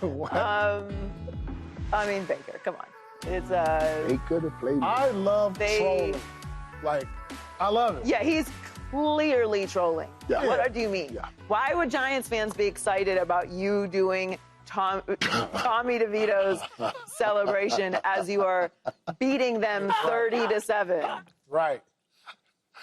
What? I mean, Baker, come on. It's Baker to play. I love trolling. Like, I love it. Yeah, he's clearly trolling. Yeah. What do you mean? Yeah. Why would Giants fans be excited about you doing Tommy DeVito's celebration as you are beating them 30-7? Right.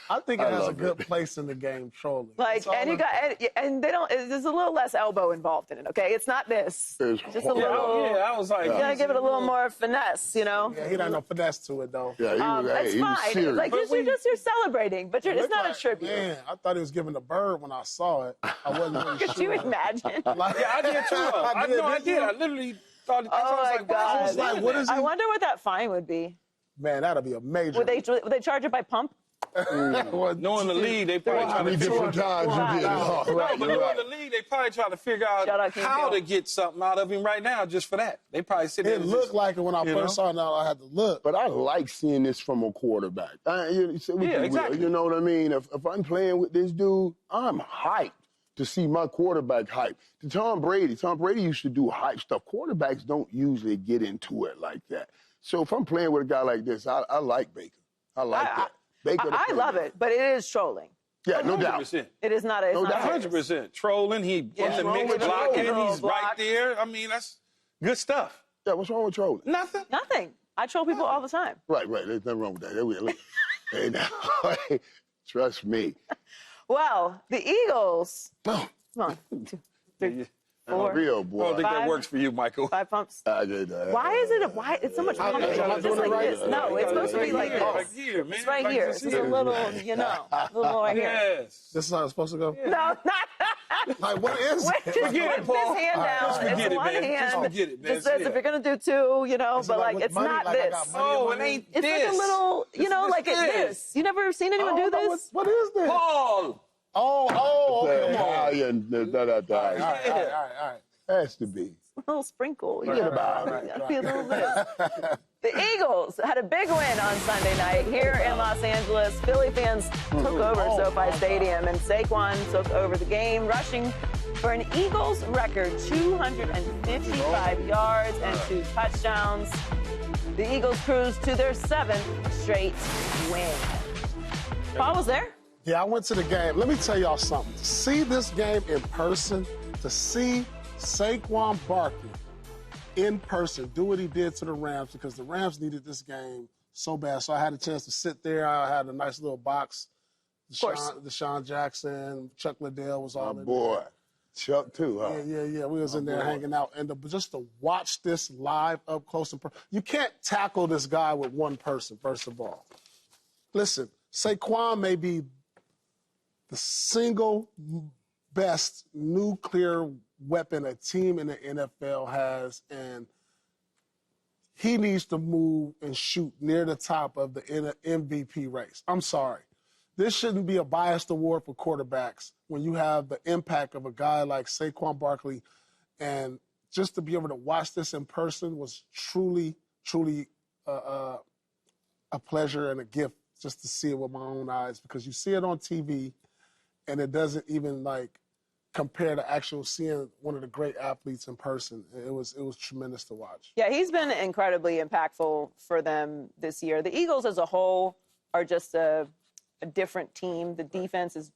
I think it I has a love good it. place in the game, trolling. Like, It's all and you in- got, and they don't. There's a little less elbow involved in it. Okay, it's not this. It's Just a horrible. little. Yeah, I was like, You gotta give it a little more finesse, you know. Yeah, he don't know finesse to it, though. Yeah, he was, It's he was fine. serious. Like you're celebrating, but it's not a tribute. Man, I thought he was giving the bird when I saw it. I wasn't really Could you sure. imagine? Like, yeah, I did too. I did. I literally thought. Oh I was my like, why God. is he doing what that? is he? I wonder what that fine would be. Man, that'd be a major. Would they charge it by pump? Knowing the league, they probably How trying many to figure different times you did it? Wow. Oh, right, but you're knowing right. the league, they probably trying to figure Shout out out King how Phil. to get something out of him right now just for that. They probably sit there It and looked just, like it when I you first know? saw it. Now I had to look. But I like seeing this from a quarterback. Exactly. You know what I mean? If I'm playing with this dude, I'm hyped to see my quarterback hype. To Tom Brady used to do hype stuff. Quarterbacks don't usually get into it like that. So if I'm playing with a guy like this, I like Baker. I like that. Baker I love it, but it is trolling. Yeah, no doubt. 100%. It is not. It's No not doubt. serious. 100%. Trolling, he in the wrong mix with blocking, trolling? he's right there. I mean, that's good stuff. Yeah, what's wrong with trolling? Nothing. Nothing. I troll people all the time. Right. There's nothing wrong with that. Look. Hey, now, trust me. Well, the Eagles. Boom. Come on, 2, 3, I'm a 4, real I don't boy. think that Five. works for you, Michael. 5 pumps. I did, Why is it why? It's so much pumping. am I It's doing like it right? this. No, it's supposed to be like Right this. here, man. It's right Like here. this It's just a here. little, you know, a little more right here. Yes. This is how it's supposed to go? No, not. Like, what is Wait, it? just Forget it, put Paul. this hand down. Just forget It's it, one man. hand. Just forget it, man. Just says if you're gonna do 2, you know, Is it but like like with it's money? not Like I this. got money Oh, in it my ain't It's this. like a little, you know, It's like it's this. this. You never seen anyone do this? What is this? Paul. Oh, okay. All right, Italian, all right, da. all right. Has to be. A little sprinkle. You Right, know, right. be a little this. The Eagles had a big win on Sunday night here in Los Angeles. Philly fans took over SoFi Stadium, and Saquon took over the game, rushing for an Eagles record 255 yards and 2 touchdowns. The Eagles cruised to their 7th straight win. Paul was there. Yeah, I went to the game. Let me tell y'all something. To see this game in person, to see Saquon Barkley in person do what he did to the Rams, because the Rams needed this game so bad. So I had a chance to sit there. I had a nice little box. course. Deshaun Jackson, Chuck Liddell was all My in boy. Chuck, too, huh? there. Yeah. We was in there hanging out. And just to watch this live up close and personal. You can't tackle this guy with one person, first of all. Listen, Saquon may be the single best nuclear weapon a team in the NFL has, and he needs to move and shoot near the top of the MVP race. I'm sorry. This shouldn't be a biased award for quarterbacks when you have the impact of a guy like Saquon Barkley. And just to be able to watch this in person was truly a pleasure and a gift just to see it with my own eyes, because you see it on TV and it doesn't even compare to actual seeing one of the great athletes in person. It was tremendous to watch. Yeah, he's been incredibly impactful for them this year. The Eagles as a whole are just a different team. The defense is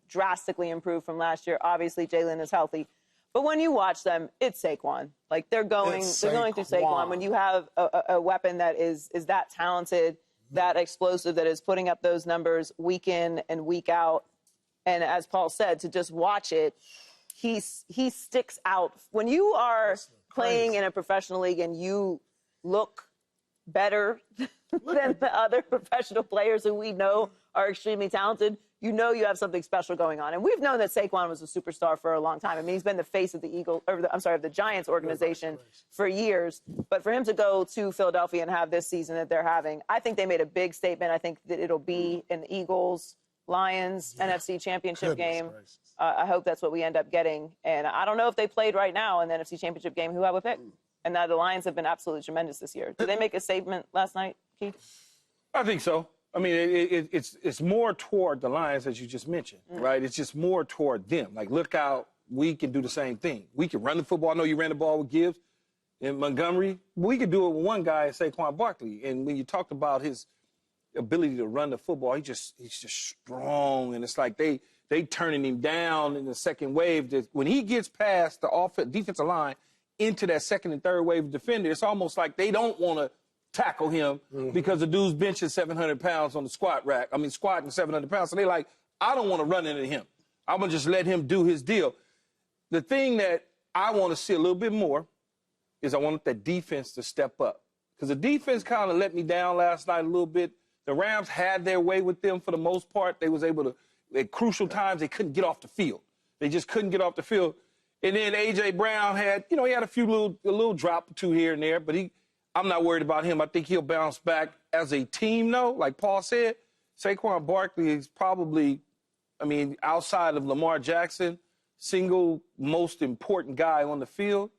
drastically improved from last year. Obviously, Jalen is healthy. But when you watch them, it's Saquon. Like, they're going through Saquon. When you have a weapon that is that talented, that explosive, that is putting up those numbers week in and week out, and as Paul said, to just watch it, he sticks out. When you are playing in a professional league and you look better than the other professional players who we know are extremely talented, you know you have something special going on. And we've known that Saquon was a superstar for a long time. I mean, he's been the face of the Giants organization for years. But for him to go to Philadelphia and have this season that they're having, I think they made a big statement. I think that it'll be an Eagles-Lions NFC Championship game. I hope that's what we end up getting. And I don't know if they played right now in the NFC Championship game who I would pick. And now the Lions have been absolutely tremendous this year. Did they make a statement last night, Keith? I think so. I mean, it's more toward the Lions, as you just mentioned, right? It's just more toward them. Like, look out we can do the same thing. We can run the football. I know you ran the ball with Gibbs in Montgomery. We could do it with one guy, Saquon Barkley. And when you talked about his ability to run the football, he's just strong. And it's like they turning him down in the second wave. When he gets past the defensive line into that second and third wave defender, it's almost like they don't want to tackle him because the dude's benching 700 pounds on the squat rack. I mean, squatting 700 pounds. So they like, I don't want to run into him. I'm going to just let him do his deal. The thing that I want to see a little bit more is I want that defense to step up. Because the defense kind of let me down last night a little bit. The Rams had their way with them for the most part. They was able to, at crucial times, they couldn't get off the field. They just couldn't get off the field. And then A.J. Brown had, he had a few little drop or two here and there, but I'm not worried about him. I think he'll bounce back as a team, though. Like Paul said, Saquon Barkley is probably, outside of Lamar Jackson, single most important guy on the field.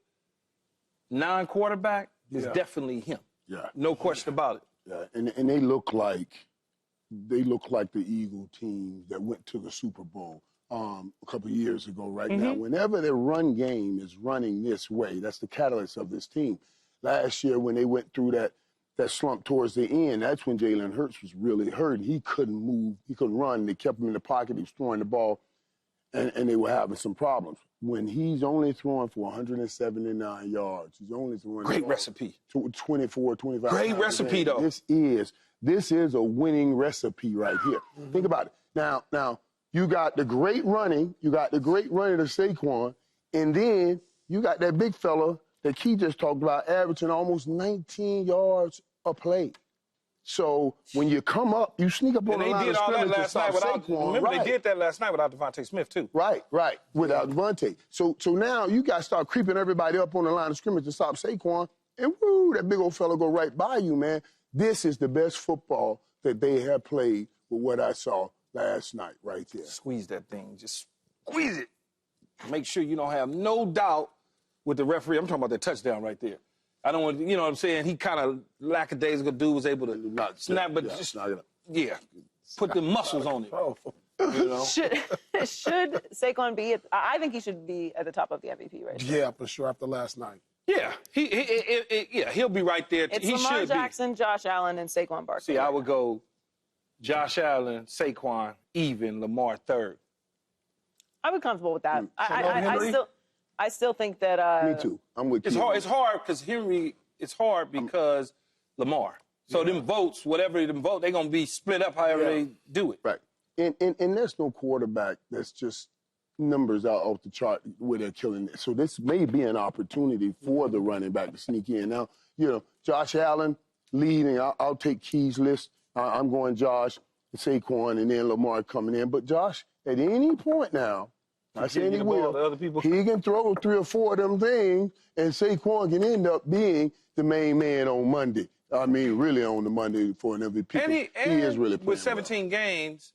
Non-quarterback is definitely him. Yeah. No question about it. Yeah, and they look like the Eagle team that went to the Super Bowl a couple of years ago. Right now, whenever their run game is running this way, that's the catalyst of this team. Last year, when they went through that slump towards the end, that's when Jalen Hurts was really hurt. He couldn't move, he couldn't run. They kept him in the pocket. He was throwing the ball, and they were having some problems. When he's only throwing for 179 yards, he's only throwing great recipe. 24, 25. Great recipe, though. This is a winning recipe right here. Think about it. Now you got the great running, to Saquon, and then you got that big fella that Key just talked about, averaging almost 19 yards a play. So when you come up, you sneak up on the line of scrimmage to stop Saquon. Remember, they did that last night without Devontae Smith, too. Right, without Devontae. So now you got to start creeping everybody up on the line of scrimmage to stop Saquon, and woo, that big old fella go right by you, man. This is the best football that they have played with what I saw last night right there. Squeeze that thing. Just squeeze it. Make sure you don't have no doubt with the referee. I'm talking about that touchdown right there. I don't want, you know what I'm saying? He kind of lackadaisical dude was able to snap, but put the muscles on it. Should Saquon be I think he should be at the top of the MVP race. Yeah, for sure, after last night. Yeah, he'll be right there. It's he Lamar should Jackson, be. Josh Allen, and Saquon Barkley. See, I would go Josh Allen, Saquon, even Lamar third. I would be comfortable with that. I still think that. Me too. I'm with you. It's hard because Henry. It's hard because Lamar. So them votes, whatever them vote, they're gonna be split up however they do it. Right. And there's no quarterback that's just numbers out off the chart where they're killing it. So this may be an opportunity for the running back to sneak in. Now, Josh Allen leading. I'll take Key's list. I'm going Josh, Saquon, and then Lamar coming in. But Josh, at any point now, I say he will. He can throw 3 or 4 of them things, and Saquon can end up being the main man on Monday. I mean, really on the Monday for an MVP. And he is really playing with 17 games,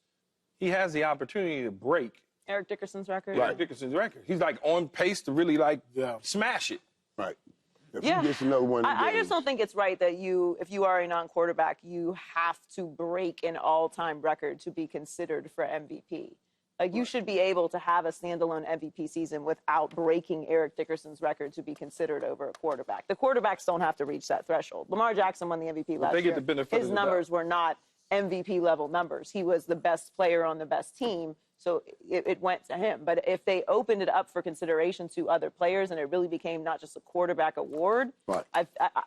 he has the opportunity to break Eric Dickerson's record. Right. Eric Dickerson's record. He's like on pace to really smash it. Right. If he gets another one, I just don't think it's right that if you are a non-quarterback, you have to break an all-time record to be considered for MVP. Like, you should be able to have a standalone MVP season without breaking Eric Dickerson's record to be considered over a quarterback. The quarterbacks don't have to reach that threshold. Lamar Jackson won the MVP last year. His numbers were not MVP-level numbers. He was the best player on the best team, so it went to him. But if they opened it up for consideration to other players and it really became not just a quarterback award,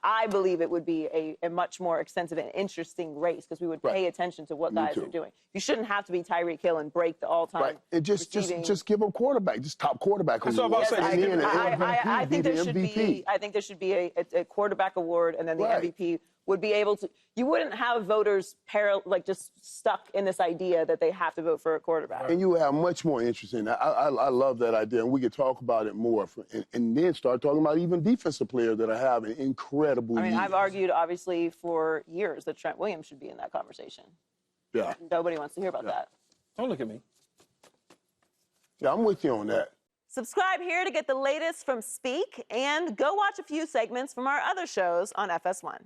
I believe it would be a much more extensive and interesting race because we would pay attention to what guys are doing. You shouldn't have to be Tyreek Hill and break the all-time. Right. And just give a quarterback, just top quarterback. That's what I'm about to say. I think there should be a quarterback award, and then the MVP would be able to. You wouldn't have voters just stuck in this idea that they have to vote for a quarterback. And you would have much more interest in that. I love that idea, and we could talk about it more, and then start talking about even defensive players that are having incredible years. I've argued, obviously, for years that Trent Williams should be in that conversation. Yeah. Nobody wants to hear about that. Don't look at me. Yeah, I'm with you on that. Subscribe here to get the latest from Speak, and go watch a few segments from our other shows on FS1.